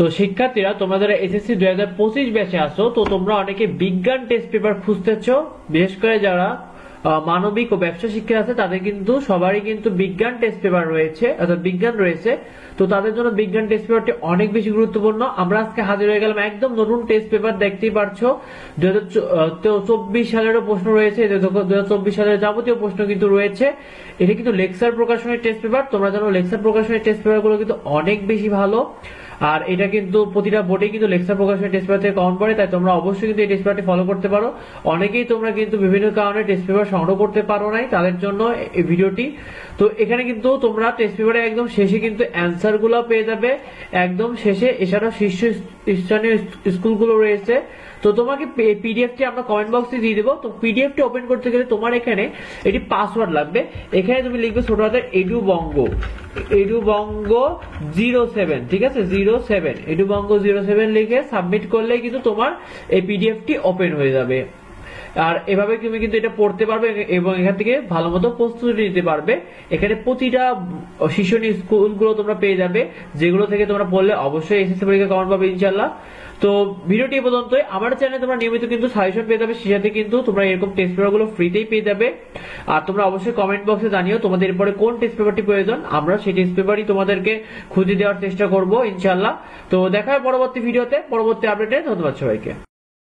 তো শিক্ষার্থীরা তোমরা যারা এসএসসি 2025 ব্যাচে আছো, তো তোমরা অনেকে বিজ্ঞান টেস্ট পেপার খুঁজতেছো, বিশেষ করে যারা মানবিক ও ব্যবসা শিক্ষা আছে তাদের কিন্তু সবারই কিন্তু বিজ্ঞান টেস্ট পেপার রয়েছে, অর্থাৎ বিজ্ঞান রয়েছে। তো তাদের জন্য বিজ্ঞান টেস্ট পেপারটি অনেক বেশি গুরুত্বপূর্ণ। আমরা আজকে হাজির হয়ে গেলাম একদম নতুন টেস্ট পেপার, দেখতেই পারছো 2024 সালেরও প্রশ্ন রয়েছে, 2024 সালের যাবতীয় প্রশ্ন কিন্তু রয়েছে। এটা কিন্তু লেকচার প্রকাশনের টেস্ট পেপার। তোমরা জানো লেকচার প্রকাশনের টেস্ট পেপার গুলো কিন্তু অনেক বেশি ভালো, আর এটা কিন্তু প্রতিটা বোর্ডে কিন্তু লেকচার প্রকাশনের টেস্ট পেপার থেকে কমন পড়ে, তাই তোমরা অবশ্যই কিন্তু এই টেস্ট পেপারটি ফলো করতে পারো। অনেকেই তোমরা কিন্তু বিভিন্ন কারণে টেস্ট পেপার সংগ্রহ করতে পারো নাই, তাদের জন্য এই ভিডিওটি। তো এখানে কিন্তু তোমরা টেস্ট পেপারে একদম শেষে কিন্তু অ্যান্সার গুলো পেয়ে যাবে, একদম শেষে। এছাড়াও শীর্ষস্থানীয় স্কুলগুলো রয়েছে। তো তোমাকে পিডিএফটি আমরা কমেন্ট বক্সে দিয়ে দেবো। তো পিডিএফটি ওপেন করতে গেলে তোমার এখানে এটি পাসওয়ার্ড লাগবে। এখানে তুমি লিখবে ছোট হাতের এডুবঙ্গ 07, ঠিক আছে, 07 এডুবঙ্গ 07 লিখে সাবমিট করলে কিন্তু তোমার এই পিডিএফটি ওপেন হয়ে যাবে। আর এভাবে তুমি কিন্তু এটা পড়তে পারবে এবং এখান থেকে ভালো মতো প্রস্তুতি নিতে পারবে। এখানে প্রতিটা শীর্ষস্থানীয় স্কুলগুলো তোমরা পেয়ে যাবে, যেগুলো থেকে তোমরা পড়লে অবশ্যই এসএসসি পরীক্ষা কমন পাবে ইনশাআল্লাহ। তো ভিডিওটি এই পর্যন্তই। আমার চ্যানেলে তোমরা নিয়মিত কিন্তু সাজেশন পেয়ে যাবে, সেই সাথে কিন্তু তোমরা এরকম টেস্ট পেপার গুলো ফ্রিতেই পেয়ে যাবে। আর তোমরা অবশ্যই কমেন্ট বক্সে জানিও তোমাদের এরপরে কোন টেস্ট পেপারটি প্রয়োজন, আমরা সেই টেস্ট পেপারই তোমাদেরকে খুঁজে দেওয়ার চেষ্টা করবো ইনশাআল্লাহ। তো দেখা হয় পরবর্তী ভিডিওতে, পরবর্তী আপডেটে। ধন্যবাদ সবাইকে।